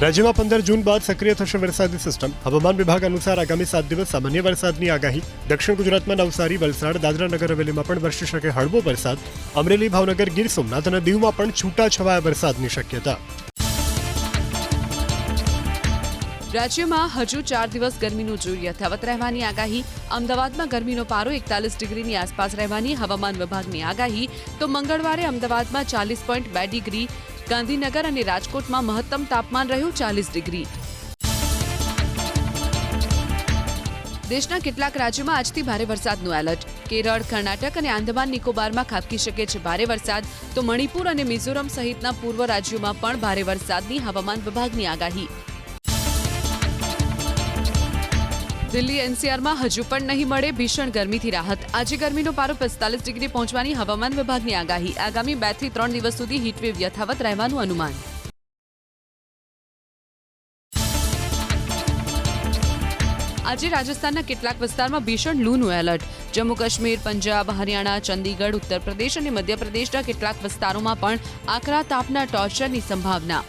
રાજ્યમાં 15 જૂન બાદ સક્રિય થશે વરસાદી સિસ્ટમ. હવામાન વિભાગ અનુસાર આગામી 7 દિવસ સામાન્ય વરસાદની આગાહી. દક્ષિણ ગુજરાતમાં નવસારી, વલસાડ, દાદરા નગર હવેલીમાં પણ વરસી શકે હળવો વરસાદ. અમરેલી, ભાવનગર, ગીર સોમનાથ અને દીવમાં પણ છૂટાછવાયા વરસાદની શક્યતા. રાજ્યમાં હજુ 4 દિવસ ગરમીનું જોર યથાવત રહેવાની આગાહી. અમદાવાદમાં ગરમીનો પારો 41 ડિગ્રીની આસપાસ રહેવાની હવામાન વિભાગની આગાહી. તો મંગળવારે અમદાવાદમાં 40.2 ડિગ્રી, ગાંધીનગર અને રાજકોટમાં મહત્તમ તાપમાન રહ્યું 40 ડિગ્રી. દેશના કેટલાક રાજ્યોમાં આજથી ભારે વરસાદનું એલર્ટ. કેરળ, કર્ણાટક અને આંદામાન નિકોબારમાં ખાબકી શકે છે ભારે વરસાદ. તો મણિપુર અને મિઝોરમ સહિતના પૂર્વ રાજ્યોમાં પણ ભારે વરસાદની હવામાન વિભાગની આગાહી. દિલ્હી એનસીઆરમાં હજુ પણ નહીં મળે ભીષણ ગરમીથી રાહત. આજે ગરમીનો પારો 45 ડિગ્રી પહોંચવાની હવામાન વિભાગની આગાહી. આગામી 2 થી 3 દિવસ સુધી હીટવેવ યથાવત રહેવાનું અનુમાન. આજે રાજસ્થાનના કેટલાક વિસ્તારમાં ભીષણ લૂનું એલર્ટ. જમ્મુ કાશ્મીર, પંજાબ, હરિયાણા, ચંદીગઢ, ઉત્તર પ્રદેશ અને મધ્યપ્રદેશના કેટલાક વિસ્તારોમાં પણ આકરા તાપના ટોર્ચરની સંભાવના.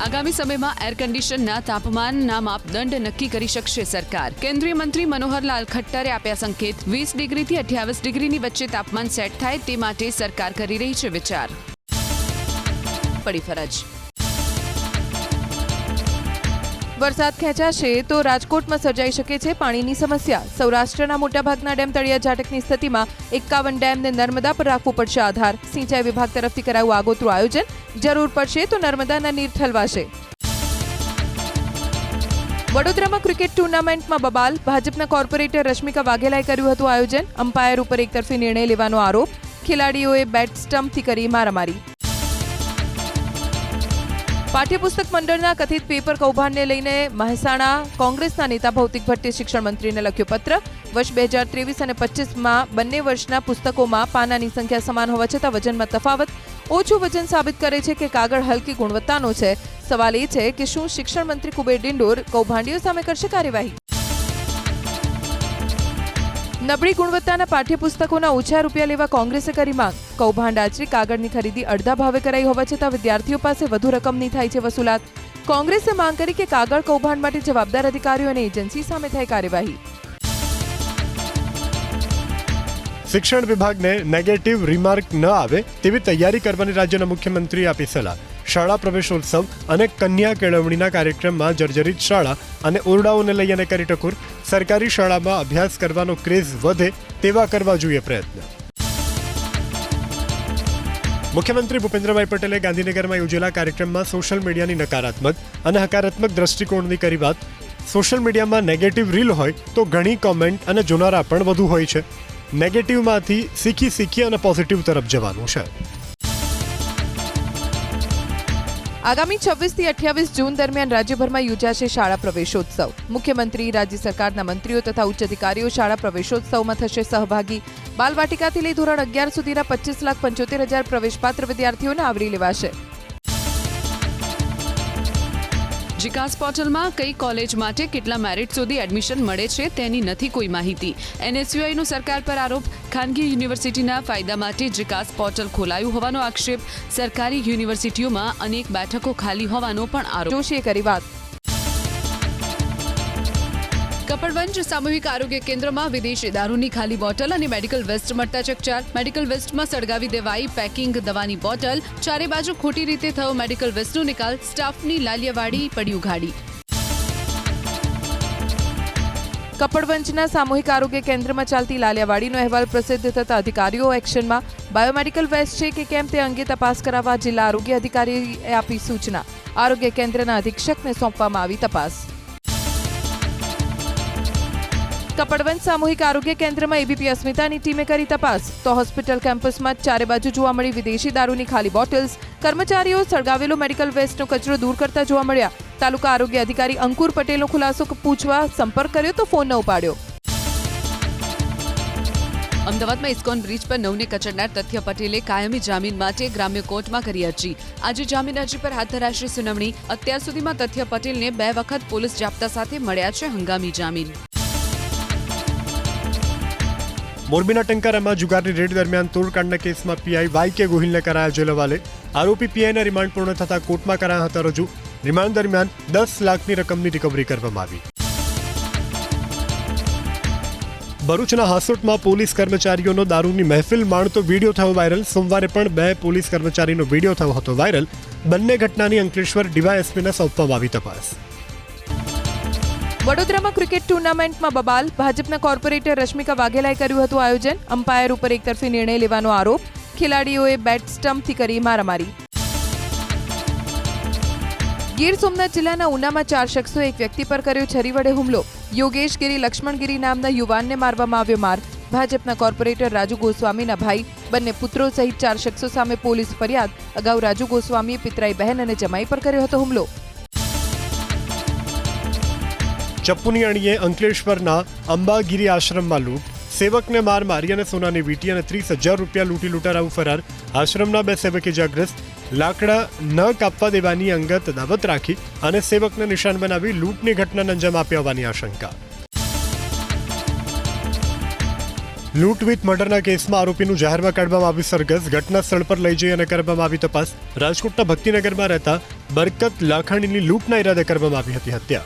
આગામી સમયમાં એર કન્ડિશનના તાપમાનના માપદંડ નક્કી કરી શકશે સરકાર. કેન્દ્રીય મંત્રી મનોહરલાલ ખટ્ટરે આપ્યા સંકેત. 20 ડિગ્રીથી 28 ડિગ્રીની વચ્ચે તાપમાન સેટ થાય તે માટે સરકાર કરી રહી છે વિચાર. પડી ફરજ. વરસાદ ખેંચાશે તો રાજકોટમાં સર્જાઈ શકે છે પાણીની સમસ્યા. સૌરાષ્ટ્રના મોટાભાગના ડેમ તળિયા ઝાટકની સ્થિતિમાં 51 ડેમને નર્મદા પર રાખવું પડશે આધાર. સિંચાઈ વિભાગ તરફથી કરાયું આગોતરું આયોજન. જરૂર પડશે તો નર્મદાના નીર ઠલવાશે. વડોદરામાં ક્રિકેટ ટુર્નામેન્ટમાં બબાલ. ભાજપના કોર્પોરેટર રશ્મિકા વાઘેલાએ કર્યું હતું આયોજન. અમ્પાયર ઉપર એકતરફી નિર્ણય લેવાનો આરોપ. ખેલાડીઓએ બેટ સ્ટમ્પથી કરી મારામારી. પાઠ્યપુસ્તક મંડળના કથિત પેપર કૌભાંડને લઈને મહેસાણા કોંગ્રેસના નેતા ભૌતિક ભટ્ટે શિક્ષણ મંત્રીને લખ્યો પત્ર. વર્ષ 2023 અને 25માં બંને વર્ષના પુસ્તકોમાં પાનાની સંખ્યા સમાન હોવા છતાં વજનમાં તફાવત. ઓછું વજન સાબિત કરે છે કે કાગળ હલકી ગુણવત્તાનો છે. સવાલ એ છે કે શું શિક્ષણ મંત્રી કુબેર ડિંડોર કૌભાંડીઓ સામે કરશે કાર્યવાહી? નબળી ગુણવત્તાના પાઠ્યપુસ્તકોના ઓછા રૂપિયા લેવા કોંગ્રેસે કરી માંગ. કૌભાંડ આચરી કાગળની ખરીદી અડધા ભાવે કરાઈ હોવા છતાં વિદ્યાર્થીઓ પાસે વધુ રકમની થાય છે વસૂલાત. કોંગ્રેસે માંગ કરી કે કાગળ કૌભાંડ માટે જવાબદાર અધિકારીઓ અને એજન્સી સામે થાય કાર્યવાહી. શિક્ષણ વિભાગને નેગેટિવ રિમાર્ક ન આવે તેવી તૈયારી કરવાની રાજ્યના મુખ્યમંત્રીએ આપી સલાહ. શાળા પ્રવેશોત્સવ અને કન્યા કેળવણીના કાર્યક્રમમાં જર્જરિત શાળા અને ઓરડાઓને લઈ અને કરી ટકોર. સરકારી શાળામાં અભ્યાસ કરવાનો ક્રેઝ વધે તેવા કરવા જોઈએ પ્રયત્ન. મુખ્યમંત્રી ભૂપેન્દ્રભાઈ પટેલે ગાંધીનગરમાં યોજેલા કાર્યક્રમમાં સોશિયલ મીડિયાની નકારાત્મક અને હકારાત્મક દ્રષ્ટિકોણની કરી વાત. સોશિયલ મીડિયામાં નેગેટિવ રીલ હોય તો ઘણી કોમેન્ટ અને જોનારા પણ વધુ હોય છે. નેગેટિવમાંથી શીખી અને પોઝિટિવ તરફ જવાનું છે. આગામી 26 થી 28 જૂન દરમિયાન રાજ્યભરમાં યોજાશે શાળા પ્રવેશોત્સવ. મુખ્યમંત્રી, રાજ્ય સરકારના મંત્રીઓ તથા ઉચ્ચ અધિકારીઓ શાળા પ્રવેશોત્સવમાં થશે સહભાગી. બાલવાટિકાથી લઈ ધોરણ 11 સુધીના 25,75,000 પ્રવેશપાત્ર વિદ્યાર્થીઓને આવરી લેવાશે. જીકાસ પોર્ટલમાં કઈ કોલેજ માટે કેટલા મેરિટ સુધી એડમિશન મળે છે તેની નથી કોઈ માહિતી. એનએસયુઆઈનો સરકાર પર આરોપ. ખાનગી યુનિવર્સિટીના ફાયદા માટે જીકાસ પોર્ટલ ખોલાયું હોવાનો આક્ષેપ. સરકારી યુનિવર્સિટીઓમાં અનેક બેઠકો ખાલી હોવાનો પણ આરોપ. જોશીએ કરી વાત. કપડવંજ સામૂહિક આરોગ્ય કેન્દ્રમાં વિદેશી દારૂની ખાલી બોટલ અને મેડિકલ વેસ્ટ મળતા ચકચાર. મેડિકલ વેસ્ટમાં સળગાવી દેવાઈ પેકિંગ દવાની બોટલ. ચારે બાજુ ખોટી રીતે થયો મેડિકલ વેસ્ટનો નિકાલ. સ્ટાફની લાલિયાવાડી પડી ઉઘાડી. કપડવંજના સામૂહિક આરોગ્ય કેન્દ્રમાં ચાલતી લાલિયાવાડીનો અહેવાલ પ્રસિદ્ધ થતા અધિકારીઓ એક્શનમાં. બાયોમેડિકલ વેસ્ટ છે કે કેમ તે અંગે તપાસ કરાવવા જિલ્લા આરોગ્ય અધિકારીએ આપી સૂચના. આરોગ્ય કેન્દ્રના અધિક્ષકને સોંપવામાં આવી તપાસ. કપડવંજ સામૂહિક આરોગ્ય કેન્દ્રમાં એબીપી અસ્મિતાની ટીમે કરી તપાસ. તો હોસ્પિટલ કેમ્પસમાં ચારે બાજુ જોવા મળી વિદેશી દારૂની ખાલી બોટલ્સ. કર્મચારીઓ સળગાવેલો મેડિકલ વેસ્ટનો કચરો દૂર કરતા જોવા મળ્યા. તાલુકા આરોગ્ય અધિકારી અંકુર પટેલનો ખુલાસો પૂછવા સંપર્ક કર્યો તો ફોન ન ઉપાડ્યો. અમદાવાદમાં ઇસ્કોન બ્રિજ પર નવને કચડનાર તથ્ય પટેલે કાયમી જામીન માટે ગ્રામ્ય કોર્ટમાં કરી અરજી. આજે જામીન અરજી પર હાથ ધરાશે સુનાવણી. અત્યાર સુધીમાં તથ્ય પટેલને 2 વખત પોલીસ જાપ્તા સાથે મળ્યા છે હંગામી જામીન. મોરબીના ટંકારામાં જુગારની રેડ દરમિયાન તોડકાંડના કેસમાં પીઆઈ વાય.કે. ગોહિલને કરાયા જેલ હવાલે. આરોપી પીઆઈના રિમાન્ડ પૂર્ણ થતા કોર્ટમાં કરાયા હતા રજૂ. રિમાન્ડ દરમિયાન 10 લાખની રકમની રિકવરી કરવામાં આવી. ભરૂચના હાસોટમાં પોલીસ કર્મચારીઓનો દારૂની મહેફિલ માણતો વિડીયો થયો વાયરલ. સોમવારે પણ 2 પોલીસ કર્મચારીનો વિડીયો થયો હતો વાયરલ. બંને ઘટનાની અંકલેશ્વર ડીવાયએસપીને સોંપવામાં આવી તપાસ. વડોદરામાં ક્રિકેટ ટુર્નામેન્ટમાં બબાલ. ભાજપના કોર્પોરેટર રશ્મિકા વાઘેલાએ કર્યું હતું આયોજન. અમ્પાયર ઉપર એકતરફી નિર્ણય લેવાનો આરોપ. ખેલાડીઓએ બેટ સ્ટમ્પથી કરી મારામારી. ગીર સોમનાથ જિલ્લાના ઉનામાં 4 શખ્સોએ એક વ્યક્તિ પર કર્યો છરી વડે હુમલો. યોગેશ ગિરી લક્ષ્મણગીરી નામના યુવાનને મારવામાં આવ્યો માર. ભાજપના કોર્પોરેટર રાજુ ગોસ્વામીના ભાઈ બંને પુત્રો સહિત 4 શખ્સો સામે પોલીસ ફરિયાદ. અગાઉ રાજુ ગોસ્વામીએ પિતરાઈ બહેન અને જમાઈ પર કર્યો હતો હુમલો. ચપ્પુની અણીએ અંકલેશ્વરના અંબાગીરી આશ્રમમાં લૂંટ. સેવકને માર મારી અને સોનાની વીંટી અને 30,000 રૂપિયા લૂંટી લૂંટારાઓ ફરાર. આશ્રમના 2 સેવક ઇજાગ્રસ્ત. લાકડા ન કાપવા દેવાની અંગત દાવત રાખી અને સેવકને નિશાન બનાવી લૂંટની ઘટનાને અંજામ આપ્યા હોવાની આશંકા. લૂંટ વિથ મર્ડરના કેસમાં આરોપીનું જાહેરમાં કાઢવામાં આવ્યું સરઘસ. ઘટના સ્થળ પર લઈ જઈ અને કરવામાં આવી તપાસ. રાજકોટના ભક્તિનગરમાં રહેતા બરકત લાખાણીની લૂંટના ઈરાદે કરવામાં આવી હતી હત્યા.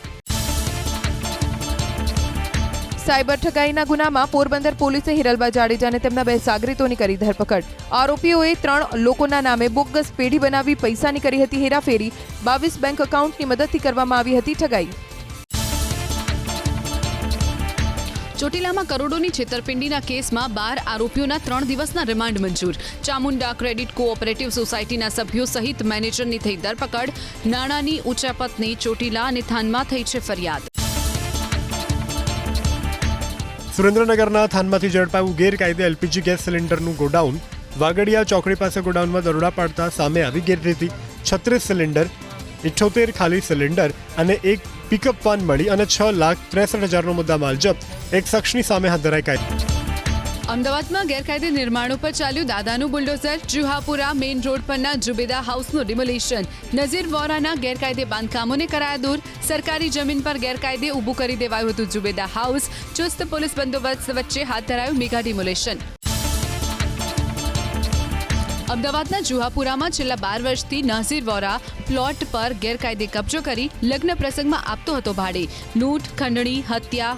સાયબર ઠગાઈના ગુનામાં પોરબંદર પોલીસે હિરલબા જાડેજા અને તેમના 2 સાગરીતોની કરી ધરપકડ. આરોપીઓએ 3 લોકોના નામે બોગસ પેઢી બનાવી પૈસાની કરી હતી હેરાફેરી. 22 બેંક એકાઉન્ટની મદદથી કરવામાં આવી હતી ઠગાઈ. ચોટીલામાં કરોડોની છેતરપિંડીના કેસમાં 12 આરોપીઓના 3 દિવસના રિમાન્ડ મંજૂર. ચામુંડા ક્રેડિટ કોઓપરેટિવ સોસાયટીના સભ્યો સહિત મેનેજરની થઈ ધરપકડ. નાણાંની ઉચાપતની ચોટીલા અને થાનમાં થઈ છે ફરિયાદ. સુરેન્દ્રનગરના થાનમાંથી ઝડપાયું ગેરકાયદે એલપીજી ગેસ સિલિન્ડરનું ગોડાઉન. વાગડિયા ચોકડી પાસે ગોડાઉનમાં દરોડા પાડતા સામે આવી ગેરરીતિ. 36 સિલિન્ડર, 78 ખાલી સિલિન્ડર અને એક પિકઅપ વાન મળી અને 6,63,000નો મુદ્દામાલ જપ્ત. એક શખ્સની સામે હાથ ધરાઈ કાયદો. અમદાવાદમાં ગેરકાયદે નિર્માણો પર ચાલ્યું દાદાનું બુલડોઝર. જુહાપુરા મેઇન રોડ પરના જુબેદા હાઉસનું ડિમોલિશન. નઝીર વોરાના ગેરકાયદે બાંધકામોને કરાયા દૂર. સરકારી જમીન પર ગેરકાયદે ઊભું કરી દેવાયું હતું જુબેદા હાઉસ. ચુસ્ત પોલીસ બંદોબસ્ત વચ્ચે હાથ ધરાયું મેગા ડિમોલિશન. અમદાવાદના જુહાપુરામાં છેલ્લા 12 વર્ષથી નઝીર વોરા પ્લોટ પર ગેરકાયદે કબજો કરી લગ્ન પ્રસંગમાં આપતો હતો ભાડે. લૂંટ, ખંડણી,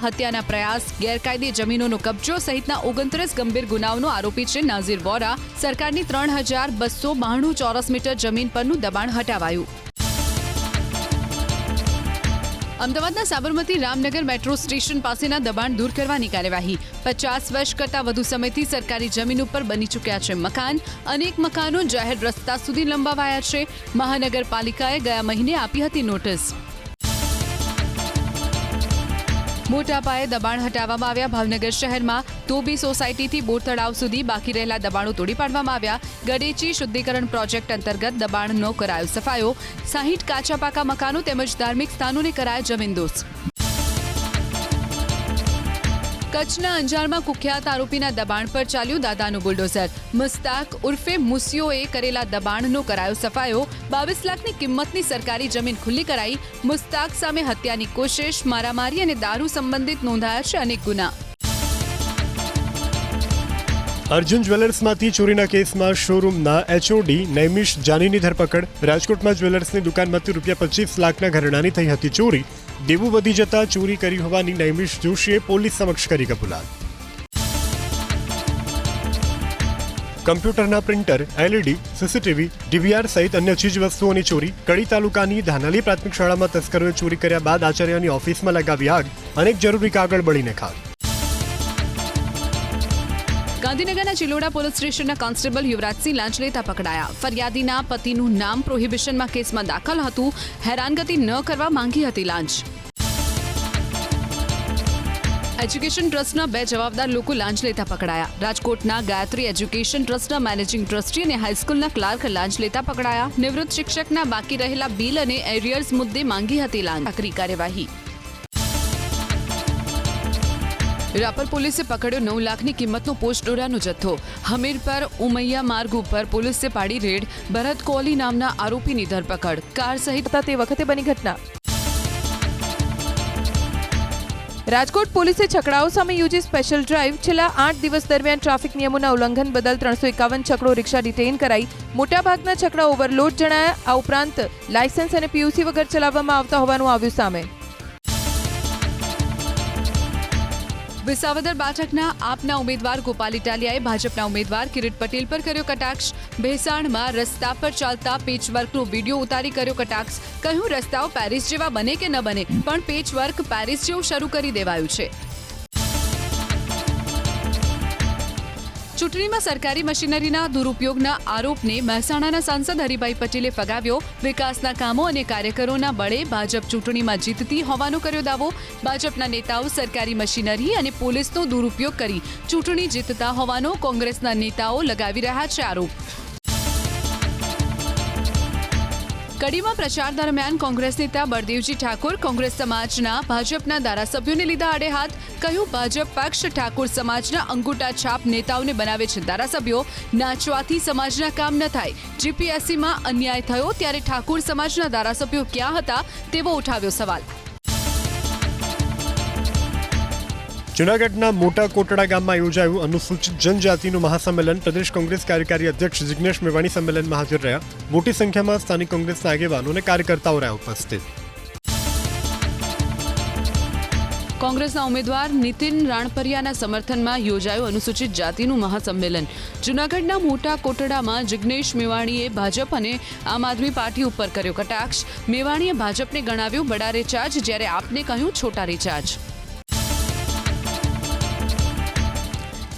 હત્યાના પ્રયાસ, ગેરકાયદે જમીનોનો કબજો સહિતના 29 ગંભીર ગુનાઓનો આરોપી છે નઝીર વોરા. સરકારની 3,292 ચોરસ મીટર જમીન પરનું દબાણ હટાવાયું. અમદાવાદના સાબરમતી રામનગર મેટ્રો સ્ટેશન પાસેના દબાણ દૂર કરવાની કાર્યવાહી. 50 વર્ષ કરતાં વધુ સમયથી સરકારી જમીન ઉપર બની ચૂક્યા છે મકાન. અનેક મકાનો જાહેર રસ્તા સુધી લંબાવાયા છે. મહાનગરપાલિકાએ ગયા મહિને આપી હતી નોટિસ. મોટા પાયે દબાણ હટાવવામાં આવ્યા. ભાવનગર શહેરમાં તોબી સોસાયટીથી બોર તળાવ સુધી બાકી રહેલા દબાણો તોડી પાડવામાં આવ્યા. ગડેચી શુદ્ધિકરણ પ્રોજેક્ટ અંતર્ગત દબાણનો કરાયો સફાયો. 60 કાચા પાકા મકાનો તેમજ ધાર્મિક સ્થાનોને કરાયા જમીનદોસ્ત. કચ્છના અંજારમાં કુખ્યાત આરોપીના દબાણ પર ચાલ્યું દાદાનું બુલડોઝર. મુસ્તાક ઉર્ફે મુસિયોએ કરેલા દબાણનો કરાયો સફાયો. 22 લાખની કિંમતની સરકારી જમીન ખુલ્લી કરાઈ. મુસ્તાક સામે હત્યાની કોશિશ, મારામારી અને દારૂ સંબંધિત નોંધાયા છે અનેક ગુના. અર્જુન જ્વેલર્સમાંથી ચોરીના કેસમાં શોરૂમના એચઓડી નૈમિશ જાનીની ધરપકડ. રાજકોટમાં જ્વેલર્સની દુકાનમાંથી ₹25 લાખના ઘરેણાની થઈ હતી ચોરી. દેવું વધી જતા ચોરી કરી હોવાની નૈમિશ જોશીએ પોલીસ સમક્ષ કરી કબૂલાત. કમ્પ્યુટરના પ્રિન્ટર, એલઈડી, સીસીટીવી, ડીવીઆર સહિત અન્ય ચીજવસ્તુઓની ચોરી. કડી તાલુકાની ધાનાલી પ્રાથમિક શાળામાં તસ્કરોએ ચોરી કર્યા બાદ આચાર્યની ઓફિસમાં લગાવી આગ. અનેક જરૂરી કાગળ બળીને ખાક. ગાંધીનગરના ચિલોડા પોલીસ સ્ટેશનના કોન્સ્ટેબલ યુવરાજસિંહ લાંચ લેતા પકડાયા. ફરિયાદીના પતિનું નામ પ્રોહિબિશનમાં કેસમાં દાખલ હતું. હેરાનગતિ ન કરવા માંગી હતી લાંચ. એજ્યુકેશન ટ્રસ્ટના 2 જવાબદાર લોકો લાંચ લેતા પકડાયા. રાજકોટના ગાયત્રી એજ્યુકેશન ટ્રસ્ટના મેનેજિંગ ટ્રસ્ટી અને હાઈસ્કૂલના ક્લાર્ક લાંચ લેતા પકડાયા. નિવૃત્ત શિક્ષકના બાકી રહેલા બિલ અને એરિયર્સ મુદ્દે માંગી હતી લાંચ. આકરી કાર્યવાહી. રાપર પોલીસે પકડ્યો 9 લાખની કિંમતનો પોસ્ટ ડોરાનો જથ્થો. હમીર પર ઉમૈયા માર્ગ ઉપર પોલીસે પાડી રેડ. ભરત કોહલી નામના આરોપીની ધરપકડ. કાર સહિત તે વખતે બની ઘટના. રાજકોટ પોલીસે છકડાઓ સામે યોજી સ્પેશિયલ ડ્રાઈવ. છેલ્લા 8 દિવસ દરમિયાન ટ્રાફિક નિયમોના ઉલ્લંઘન બદલ 351 છકડો રિક્ષા ડિટેઇન કરાઈ. મોટાભાગના છકડા ઓવરલોડ જણાયા. આ ઉપરાંત લાયસન્સ અને પીયુસી વગર ચલાવવામાં આવતા હોવાનું આવ્યું સામે. વિસાવદર બેઠકના આપના ઉમેદવાર ગોપાલ ઇટાલિયાએ ભાજપના ઉમેદવાર કિરીટ પટેલ પર કર્યો કટાક્ષ. ભેસાણમાં રસ્તા પર ચાલતા પેચવર્કનો વિડીયો ઉતારી કર્યો કટાક્ષ. કહ્યું, રસ્તાઓ પેરિસ જેવા બને કે ન બને, પણ પેચવર્ક પેરિસ જેવું શરૂ કરી દેવાયું છે. ચૂંટણીમાં સરકારી મશીનરીના દુરુપયોગના આરોપને મહેસાણાના સાંસદ હરિભાઈ પટેલે ફગાવ્યો. વિકાસના કામો અને કાર્યકરોના બળે ભાજપ ચૂંટણીમાં જીતતી હોવાનો કર્યો દાવો. ભાજપના નેતાઓ સરકારી મશીનરી અને પોલીસનો દુરુપયોગ કરી ચૂંટણી જીતતા હોવાનો કોંગ્રેસના નેતાઓ લગાવી રહ્યા છે આરોપ. કડીમાં પ્રચાર દરમિયાન કોંગ્રેસ નેતા બળદેવજી ઠાકોર કોંગ્રેસ સમાજના ભાજપના ધારાસભ્યોને લીધા આડે હાથ. કહ્યું, ભાજપ પક્ષ ઠાકોર સમાજના અંગૂઠા છાપ નેતાઓને બનાવે છે ધારાસભ્યો. નાચવાથી સમાજના કામ ન થાય. જીપીએસસીમાં અન્યાય થયો ત્યારે ઠાકોર સમાજના ધારાસભ્યો ક્યાં હતા તેવો ઉઠાવ્યો સવાલ. જૂનાગઢના મોટા કોટડા ગામમાં યોજાયું અનુસૂચિત જનજાતિનું મહાસંમેલન. પ્રદેશ કોંગ્રેસ કાર્યકારી અધ્યક્ષ જિગ્નેશ મેવાણી સંમેલનમાં હાજર રહ્યા. મોટી સંખ્યામાં સ્થાનિક કોંગ્રેસના આગેવાનો અને કાર્યકર્તાઓ રહ્યા ઉપસ્થિત. કોંગ્રેસના ઉમેદવાર નીતિન રાણપરિયાના સમર્થનમાં યોજાયું અનુસૂચિત જાતિનું મહાસંમેલન. જૂનાગઢના મોટા કોટડામાં જિગ્નેશ મેવાણીએ ભાજપ અને આમ આદમી પાર્ટી ઉપર કર્યો કટાક્ષ. મેવાણીએ ભાજપને ગણાવ્યું બડા રિચાર્જ, જ્યારે આપને કહ્યું છોટા રિચાર્જ.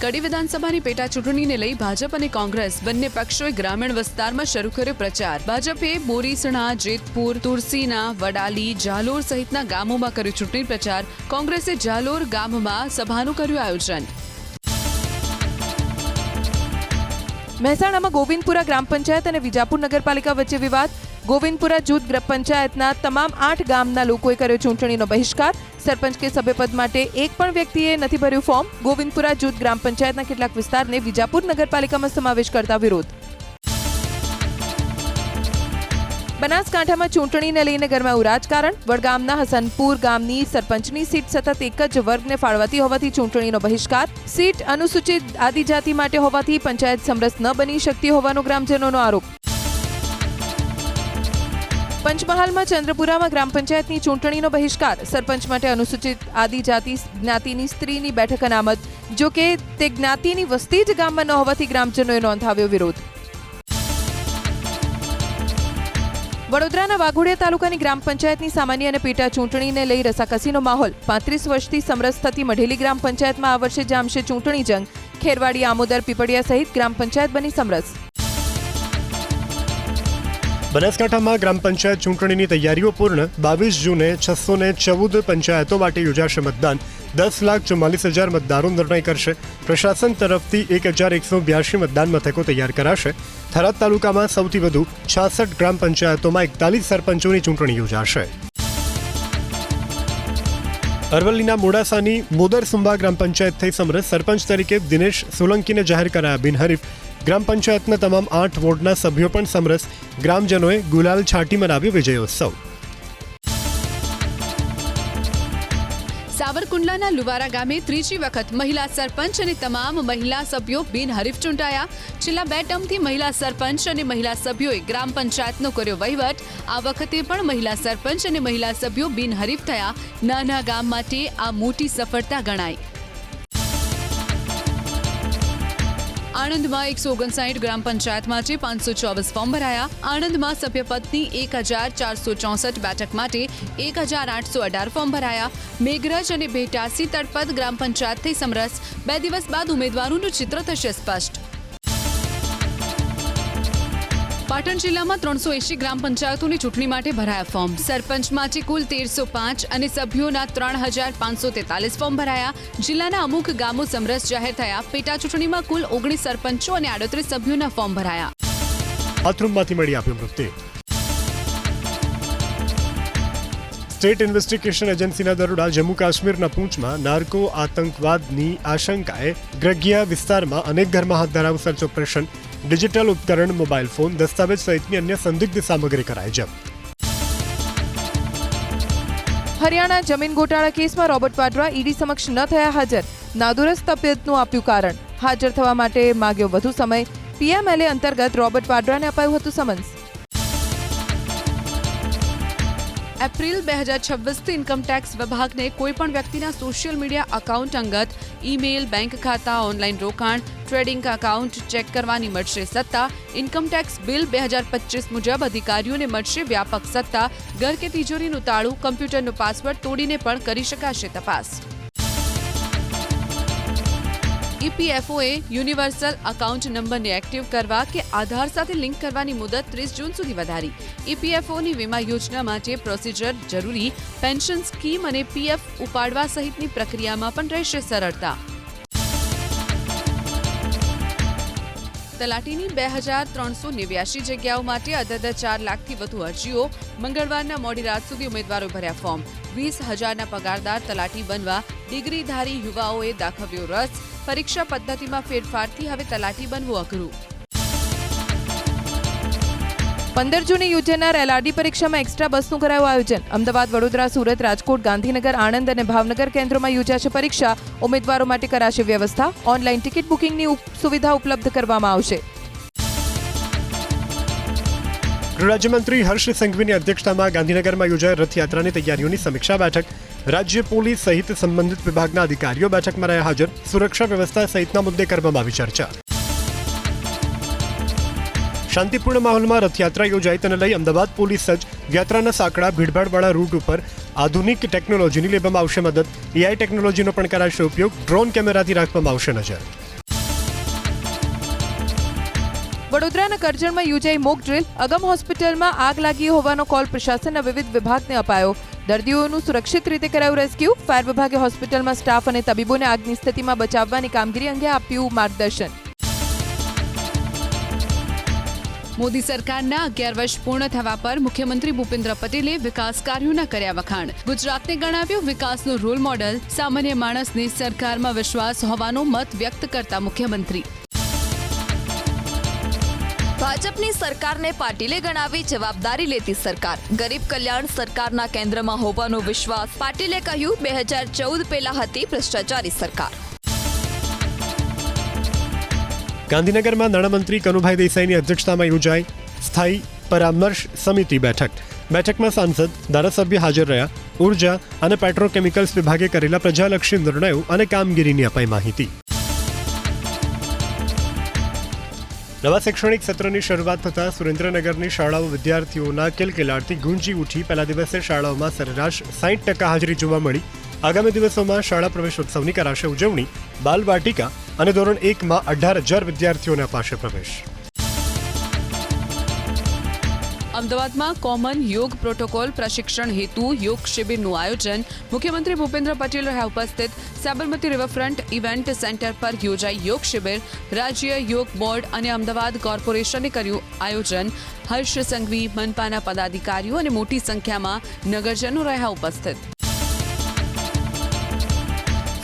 કડી વિધાનસભાની પેટા ચૂંટણીને લઈ ભાજપ અને કોંગ્રેસ બંને પક્ષોએ ગ્રામીણ વિસ્તારમાં શરૂ કર્યો પ્રચાર. ભાજપે બોરીસણા, જેતપુર, તુરસીના, વડાલી, જાલોર સહિતના ગામોમાં કર્યો ચૂંટણી પ્રચાર. કોંગ્રેસે જાલોર ગામમાં સભાનું કર્યું આયોજન. મહેસાણામાં ગોવિંદપુરા ગ્રામ પંચાયત અને વિજાપુર નગરપાલિકા વચ્ચે વિવાદ. ગોવિંદપુરા જૂથ ગ્રામ પંચાયતના તમામ 8 ગામના લોકોએ કર્યો ચૂંટણીનો બહિષ્કાર. સરપંચ કે સભ્યપદ માટે એક પણ વ્યક્તિએ નથી ભર્યું ફોર્મ. ગોવિંદપુરા જૂથ ગ્રામ પંચાયતના કેટલાક વિસ્તારને વિજાપુર નગરપાલિકામાં સમાવેશ કરતા વિરોધ. બનાસકાંઠામાં ચૂંટણીને લઈને ગરમાયું રાજકારણ. વડગામના હસનપુર ગામની સરપંચની સીટ સતત એક જ વર્ગને ફાળવાતી હોવાથી ચૂંટણીનો બહિષ્કાર. સીટ અનુસૂચિત આદિજાતિ માટે હોવાથી પંચાયત સમરસ ન બની શકતી હોવાનો ગ્રામજનોનો આરોપ. પંચમહાલમાં ચંદ્રપુરામાં ગ્રામ પંચાયતની ચૂંટણીનો બહિષ્કાર. સરપંચ માટે અનુસૂચિત આદિજાતિ જ્ઞાતિની સ્ત્રીની બેઠક અનામત. જો કે તે જ્ઞાતિની વસ્તી જ ગામમાં ન હોવાથી ગ્રામજનોએ નોંધાવ્યો વિરોધ. વડોદરાના વાઘોડિયા તાલુકાની ગ્રામ પંચાયતની સામાન્ય અને પેટા ચૂંટણીને લઈ રસાકસીનો માહોલ. 35 વર્ષથી સમરસ થતી મઢેલી ગ્રામ પંચાયતમાં આ વર્ષે જામશે ચૂંટણી જંગ. ખેરવાડી, આમોદર, પીપળિયા સહિત ગ્રામ પંચાયત બની સમરસ. બનાસકાંઠામાં ગ્રામ પંચાયત ચૂંટણીની તૈયારીઓ પૂર્ણ. 22 જૂને 614 પંચાયતો માટે યોજાશે મતદાન. 10,44,000 મતદારો નિર્ણય કરશે. પ્રશાસન તરફથી 1,182 મતદાન મથકો તૈયાર કરાશે. થરાદ તાલુકામાં સૌથી વધુ 66 ગ્રામ પંચાયતોમાં 41 સરપંચોની ચૂંટણી યોજાશે. અરવલ્લીના મોડાસાની મોદરસુંબા ગ્રામ પંચાયત થઈ સમરસ. સરપંચ તરીકે દિનેશ સોલંકીને જાહેર કરાયા બિનહરીફ. ગ્રામ પંચાયતના તમામ 8 વોર્ડના સભ્યો પણ સમરસ. ગ્રામજનોએ ગુલાલ છાંટી મનાવ્યો વિજયોત્સવ. સાવરકુંડલાના લુવારા ગામે ત્રીજી વખત મહિલા સરપંચ અને તમામ મહિલા સભ્યો બિનહરીફ ચૂંટાયા. છેલ્લા 2 ટર્મથી મહિલા સરપંચ અને મહિલા સભ્યોએ ગ્રામ પંચાયતનો કર્યો વહીવટ. આ વખતે પણ મહિલા સરપંચ અને મહિલા સભ્યો બિનહરીફ થયા. નાના ગામ માટે આ મોટી સફળતા ગણાય. આણંદમાં 159 ગ્રામ પંચાયત માટે 524 ફોર્મ ભરાયા. આણંદમાં સભ્યપદની 1,464 બેઠક માટે 1,818 ફોર્મ ભરાયા. મેઘરજ અને ભેટાસી તળપદ ગ્રામ પંચાયત થઈ સમરસ. 2 દિવસ બાદ ઉમેદવારોનું ચિત્ર થશે સ્પષ્ટ. પાટણ જિલ્લામાં 380 ગ્રામ પંચાયતોની ચૂંટણી માટે ભરાયા ફોર્મ. સરપંચ માટે કુલ 1305 અને સભ્યોના 3,543 ફોર્મ ભરાયા. જિલ્લાના અમુક ગામો સમરસ જાહેર થયા. પેટા ચૂંટણીમાં કુલ 19 સરપંચો અને 38 સભ્યોના ફોર્મ ભરાયા. બાથરૂમમાંથી મળી આપ્યું મૃત્યુ. સ્ટેટ ઇન્વેસ્ટિગેશન એજન્સીના દરોડા જમ્મુ કાશ્મીરના પૂંચમાં નાર્કો આતંકવાદની આશંકાએ ગ્રગિયા વિસ્તારમાં અનેક ઘરમાં હાથ ધરાયું સર્ચ ઓપરેશન. ડિજિટલ ઉપકરણ, મોબાઈલ ફોન, દસ્તાવેજ સહિતની અન્ય સંદિગ્ધ સામગ્રી કરાઈ જપ્ત. હરિયાણા જમીન ગોટાળા કેસમાં રોબર્ટ વાડ્રા ઈડી સમક્ષ ન થયા હાજર. નાદુરસ્ત તબિયતનું આપ્યું કારણ. હાજર થવા માટે માગ્યો વધુ સમય. પીએમએલએ અંતર્ગત રોબર્ટ વાડ્રાને અપાયું હતું સમન્સ. એપ્રિલ 2026થી ઇન્કમટેક્સ વિભાગને કોઈપણ વ્યક્તિના સોશિયલ મીડિયા એકાઉન્ટ અંગત ઈમેલ, બેંક ખાતા, ઓનલાઈન રોકાણ, ટ્રેડિંગ એકાઉન્ટ ચેક કરવાની મળશે સત્તા. ઇન્કમટેક્સ બિલ 2025 મુજબ અધિકારીઓને મળશે વ્યાપક સત્તા. ઘર કે તિજોરીનું તાળું, કમ્પ્યુટરનો પાસવર્ડ તોડીને પણ કરી શકાશે તપાસ. ઈપીએફઓએ યુનિવર્સલ એકાઉન્ટ નંબરને એક્ટિવ કરવા કે આધાર સાથે લિંક કરવાની મુદત 30 જૂન સુધી વધારી. ઈપીએફઓની વીમા યોજના માટે પ્રોસિજર જરૂરી, પેન્શન સ્કીમ અને પીએફ ઉપાડવા સહિતની પ્રક્રિયામાં પણ રહેશે સરળતા. તલાટીની 2389 જગ્યાઓ માટે અધધ 4 લાખથી વધુ અરજીઓ. મંગળવારના મોડી રાત સુધી ઉમેદવારો ભર્યા ફોર્મ. 20,000ના પગારદાર તલાટી બનવા ડિગ્રીધારી યુવાઓએ દાખવ્યો રસ. પરીક્ષા પદ્ધતિમાં ફેરફારથી હવે તલાટી બનવું અઘરું. 15 જૂને યોજાનાર એલઆરડી પરીક્ષામાં એક્સ્ટ્રા બસનું કરાયું આયોજન. અમદાવાદ, વડોદરા, સુરત, રાજકોટ, ગાંધીનગર, આણંદ અને ભાવનગર કેન્દ્રોમાં યોજાશે પરીક્ષા. ઉમેદવારો માટે કરાશે વ્યવસ્થા. ઓનલાઈન ટિકિટ બુકિંગની સુવિધા ઉપલબ્ધ કરવામાં આવશે. ગૃહ રાજ્યમંત્રી હર્ષ સંઘવીની અધ્યક્ષતામાં ગાંધીનગરમાં યોજાયેલ રથયાત્રાની તૈયારીઓની સમીક્ષા બેઠક. રાજ્ય પોલીસ સહિત સંબંધિત વિભાગના અધિકારીઓ બેઠકમાં રહ્યા હાજર. સુરક્ષા વ્યવસ્થા સહિતના મુદ્દે કરવામાં આવી ચર્ચા. શાંતિપૂર્ણ માહોલમાં રથયાત્રા યોજાઈ તેને લઈ અમદાવાદ પોલીસ સજ્જ. યાત્રાના સાંકડા ભીડભાડવાળા રૂટ ઉપર આધુનિક ટેકનોલોજીની લેવામાં આવશે મદદ. એઆઈ ટેકનોલોજીનો પણ કરાશે ઉપયોગ. ડ્રોન કેમેરાથી રાખવામાં આવશે નજર. વડોદરાના કરજણમાં યોજાઈ મોક ડ્રીલ. અગમ હોસ્પિટલમાં આગ લાગી હોવાનો કોલ પ્રશાસનના વિવિધ વિભાગને અપાયો. દર્દીઓનું સુરક્ષિત રીતે કરાયું રેસ્ક્યુ. ફાયર વિભાગે હોસ્પિટલમાં સ્ટાફ અને તબીબોને આગની સ્થિતિમાં બચાવવાની કામગીરી અંગે આપ્યું માર્ગદર્શન. મોદી સરકારના 11 વર્ષ પૂર્ણ થવા પર મુખ્યમંત્રી ભૂપેન્દ્ર પટેલે વિકાસ કાર્યોના કર્યા વખાણ. ગુજરાતને ગણાવ્યું વિકાસનું રોલ મોડલ. સામાન્ય માણસને સરકારમાં વિશ્વાસ હોવાનો મત વ્યક્ત કરતા મુખ્યમંત્રી. ભાજપની સરકારને પાટીલે ગણાવી જવાબદારી લેતી સરકાર. ગરીબ કલ્યાણ સરકારના કેન્દ્રમાં હોવાનો વિશ્વાસ. પાટીલે કહ્યું 2014 પહેલા હતી ભ્રષ્ટાચારી સરકાર. ગાંધીનગરમાં નાણામંત્રી કનુભાઈ દેસાઈની અધ્યક્ષતામાં યોજાઈ સ્થાયી પરામર્શ સમિતિ બેઠક. બેઠકમાં સાંસદ, ધારાસભ્ય હાજર રહ્યા. ઉર્જા અને પેટ્રોકેમિકલ્સ વિભાગે કરેલા પ્રજાલક્ષી નિર્ણયો અને કામગીરીની અપાઈ માહિતી. નવા શૈક્ષણિક સત્રની શરૂઆત થતાં સુરેન્દ્રનગરની શાળાઓ વિદ્યાર્થીઓના કિલકિલાટથી ગુંજી ઉઠી. પહેલા દિવસે શાળાઓમાં સરેરાશ 60% હાજરી જોવા મળી. આગામી દિવસોમાં શાળા પ્રવેશોત્સવની કરાશે ઉજવણી. બાલવાટિકા અને ધોરણ 1માં 18,000 વિદ્યાર્થીઓને અપાશે પ્રવેશ. અમદાવાદમાં કોમન યોગ પ્રોટોકોલ પ્રશિક્ષણ હેતુ યોગ શિબિરનું આયોજન. મુખ્યમંત્રી ભૂપેન્દ્ર પટેલ રહ્યા ઉપસ્થિત. સાબરમતી રિવરફ્રન્ટ ઇવેન્ટ સેન્ટર પર યોજાઈ યોગ શિબિર. રાજ્ય યોગ બોર્ડ અને અમદાવાદ કોર્પોરેશને કર્યું આયોજન. હર્ષ સંઘવી, મનપાના પદાધિકારીઓ અને મોટી સંખ્યામાં નગરજનો રહ્યા ઉપસ્થિત.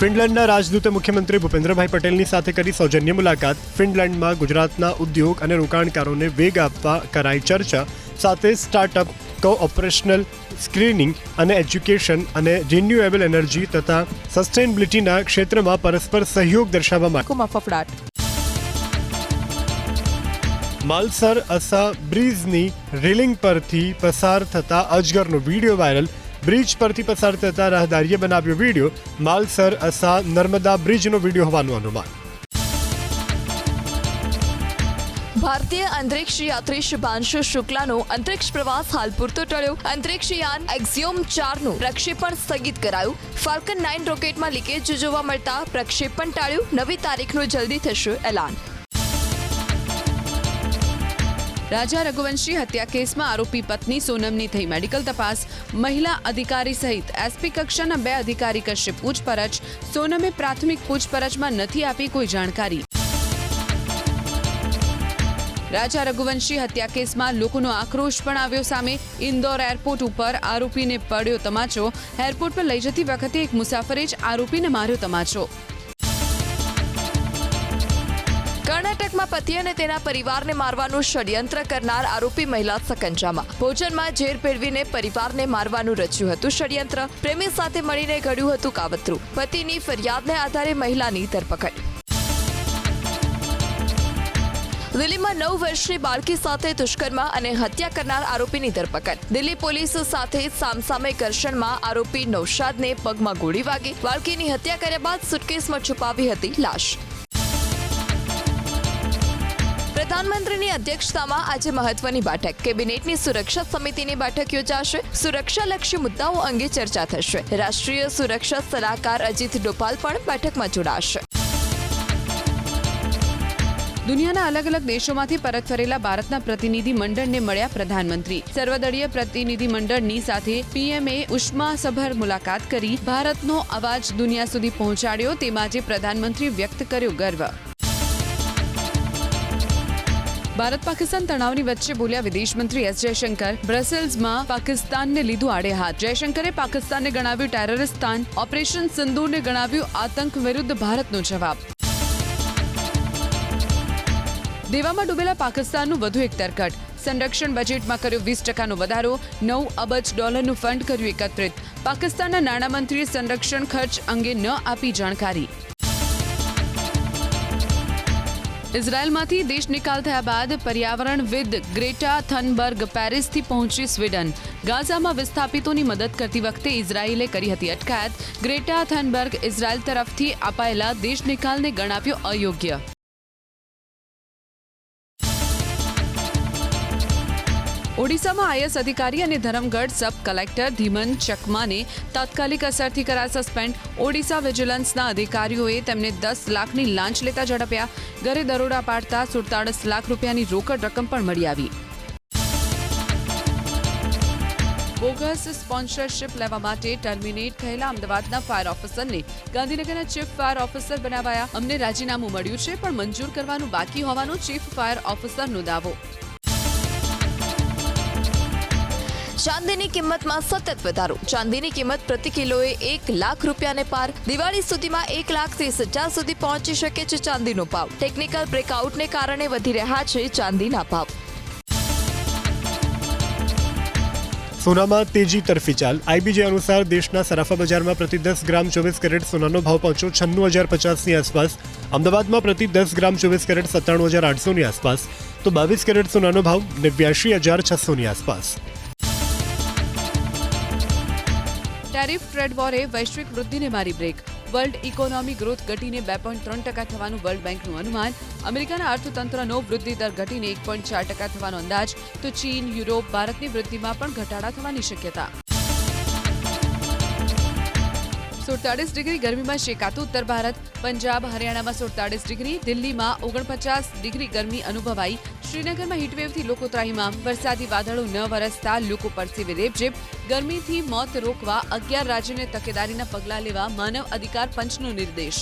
ફિનલેન્ડના રાજદૂતે મુખ્યમંત્રી ભૂપેન્દ્રભાઈ પટેલની સાથે કરી સૌજન્ય મુલાકાત. ફિનલેન્ડમાં ગુજરાતના ઉદ્યોગ અને રોકાણકારોને વેગ આપવા કરાઈ ચર્ચા. સાથે સ્ટાર્ટઅપ, કો-ઓપરેશનલ સ્ક્રીનિંગ અને એજ્યુકેશન અને રિન્યુએબલ એનર્જી તથા સસ્ટેનેબિલિટીના ક્ષેત્રમાં પરસ્પર સહયોગ દર્શાવવા માટે ફફડાટ. માલસર અસા બ્રિજની રેલિંગ પરથી પસાર થતા અજગરનો વિડીયો વાયરલ. બ્રિજ પરથી પસાર થતા રાહદારીએ બનાવ્યો વિડીયો. માલસર અસા નર્મદા બ્રિજનો વિડીયો હોવાનું અનુમાન. ભારતીય અંતરિક્ષ યાત્રી શુભાંશુ શુક્લાનો અંતરિક્ષ પ્રવાસ હાલ પૂરતો ટળ્યો. અંતરિક્ષયાન એક્ઝિયોમ 4નું પ્રક્ષેપણ સ્થગિત કરાયું. ફાલ્કન 9 રોકેટમાં લીકેજ જોવા મળતા પ્રક્ષેપણ ટાળ્યું. નવી તારીખનું જલ્દી થશે એલાન. રાજા રઘુવંશી હત્યા કેસમાં આરોપી પત્ની સોનમની થઈ મેડિકલ તપાસ. મહિલા અધિકારી સહિત એસપી કક્ષાના 2 અધિકારી કરશે પૂછપરછ. સોનમે પ્રાથમિક પૂછપરછમાં નથી આપી કોઈ જાણકારી. રાજા રઘુવંશી હત્યા કેસમાં લોકોનો આક્રોશ પણ આવ્યો સામે. ઇન્દોર એરપોર્ટ ઉપર આરોપીને પડ્યો તમાચો. એરપોર્ટ પર લઈ જતી વખતે એક મુસાફરે જ આરોપીને માર્યો તમાચો. કર્ણાટકમાં પતિ અને તેના પરિવારને મારવાનું ષડયંત્ર કરનાર આરોપી મહિલા સકંજામાં. ભોજનમાં ઝેર ભેળવીને પરિવારને મારવાનું રચ્યું હતું ષડયંત્ર. પ્રેમી સાથે મળીને ઘડ્યું હતું કાવતરું. પતિની ફરિયાદને આધારે મહિલાની ધરપકડ. દિલ્હીમાં 9 વર્ષની બાળકી સાથે દુષ્કર્મ અને હત્યા કરનાર આરોપીની ધરપકડ. દિલ્હી પોલીસ સાથે સામસામે ઘર્ષણમાં આરોપી નૌશાદને પગમાં ગોળી વાગી. બાળકીની હત્યા કર્યા બાદ સુટકેસમાં છુપાવી હતી લાશ. પ્રધાનમંત્રીની અધ્યક્ષતામાં આજે મહત્વની બેઠક. કેબિનેટની સુરક્ષા સમિતિની બેઠક યોજાશે. સુરક્ષાલક્ષી મુદ્દાઓ અંગે ચર્ચા થશે. રાષ્ટ્રીય સુરક્ષા સલાહકાર અજીત ડોભાલ પણ બેઠકમાં જોડાશે. દુનિયાના અલગ અલગ દેશોમાંથી પરત ફરેલા ભારતના પ્રતિનિધિ મંડળને મળ્યા પ્રધાનમંત્રી. સર્વદળીય પ્રતિનિધિ મંડળની સાથે પીએમએ ઉષ્માસભર મુલાકાત કરી ભારતનો અવાજ દુનિયા સુધી પહોંચાડ્યો. તેમાં આજે પ્રધાનમંત્રીએ વ્યક્ત કર્યો ગર્વ. ભારત પાકિસ્તાન તણાવની વચ્ચે બોલ્યા વિદેશ મંત્રી એસ જયશંકર. બ્રસેલ્સમાં પાકિસ્તાનને લીધું આડે હાથ. જયશંકરે પાકિસ્તાનને ગણાવ્યું ટેરરિસ્ટ સ્થાન. ઓપરેશન સિંદૂરને ગણાવ્યું આતંક વિરુદ્ધ ભારતનો જવાબ. દેવામાં ડૂબેલા પાકિસ્તાનનું વધુ એક તરકટ. સંરક્ષણ બજેટમાં કર્યો 20% વધારો. $9 અબજ ફંડ કર્યું એકત્રિત. પાકિસ્તાનના નાણામંત્રીએ સંરક્ષણ ખર્ચ અંગે ન આપી જાણકારી. ઇઝરાયલમાંથી દેશ નિકાલ થયા બાદ પર્યાવરણવિદ ગ્રેટા થનબર્ગ પેરિસથી પહોંચી સ્વીડન. ગાઝામાં વિસ્થાપિતોની મદદ કરતી વખતે ઇઝરાયેલે કરી હતી અટકાયત. ગ્રેટા થનબર્ગ ઇઝરાયલ તરફથી અપાયેલા દેશ નિકાલને ગણાવ્યો અયોગ્ય. ઓડિશામાં આઈએસ અધિકારી અને ધરમગઢ સબ કલેક્ટર ધીમન ચકમાને તાત્કાલિક અસરથી કરાયા સસ્પેન્ડ. ઓડિશા વિજિલન્સના અધિકારીઓએ તેમને 10 લાખની લાંચ લેતા ઝડપ્યા. ઘરે દરોડા પાડતા 47 લાખ રૂપિયાની રોકડ રકમ પણ મળી આવી. બોગસ સ્પોન્સરશિપ લેવા માટે ટર્મિનેટ થયેલા અમદાવાદના ફાયર ઓફિસરને ગાંધીનગરના ચીફ ફાયર ઓફિસર બનાવાયા. અમને રાજીનામું મળ્યું છે પણ મંજૂર કરવાનું બાકી હોવાનો ચીફ ફાયર ઓફિસરનો દાવો. ચાંદીની કિંમતમાં સતત વધારો. ચાંદીની કિંમત પ્રતિ કિલોએ 1 લાખ રૂપિયાને પાર. દિવાળી સુધીમાં 1,30,000 સુધી પહોંચી શકે છે ચાંદીનો ભાવ. ટેકનિકલ બ્રેકઆઉટને કારણે વધી રહ્યા છે ચાંદીના ભાવ. સોનામાં તેજી તરફી ચાલ. આઈબીજે અનુસાર દેશના સરાફા બજારમાં પ્રતિ 10 ગ્રામ 24 કેરેટ સોનાનો ભાવ પહોંચ્યો 96,050ની આસપાસ. અમદાવાદમાં પ્રતિ 10 ગ્રામ 24 કેરેટ 97,800ની આસપાસ, તો 22 કેરેટ સોનાનો ભાવ 89,600ની આસપાસ. ટેરિફ ટ્રેડ વોરે વૈશ્વિક વૃદ્ધિને મારી બ્રેક. વર્લ્ડ ઇકોનોમી ગ્રોથ ઘટીને 2.3% થવાનું વર્લ્ડ બેંકનું અનુમાન. અમેરિકાના અર્થતંત્રનો વૃદ્ધિ દર ઘટીને 1.4% થવાનો અંદાજ. તો ચીન, યુરોપ, ભારતની વૃદ્ધિમાં પણ ઘટાડા થવાની શક્યતા. 47 ડિગ્રી ગરમીમાં શેકાતું ઉત્તર ભારત. પંજાબ, હરિયાણામાં 47 ડિગ્રી, દિલ્હીમાં 49 ડિગ્રી ગરમી અનુભવાઈ. શ્રીનગરમાં હીટવેવથી લોકો ત્રાહીમામ. વરસાદી વાદળો ન વરસતા લોકો પરસેવે રેબઝેબ. ગરમીથી મોત રોકવા 11 રાજ્યોને તકેદારીના પગલાં લેવા માનવ અધિકાર પંચનો નિર્દેશ.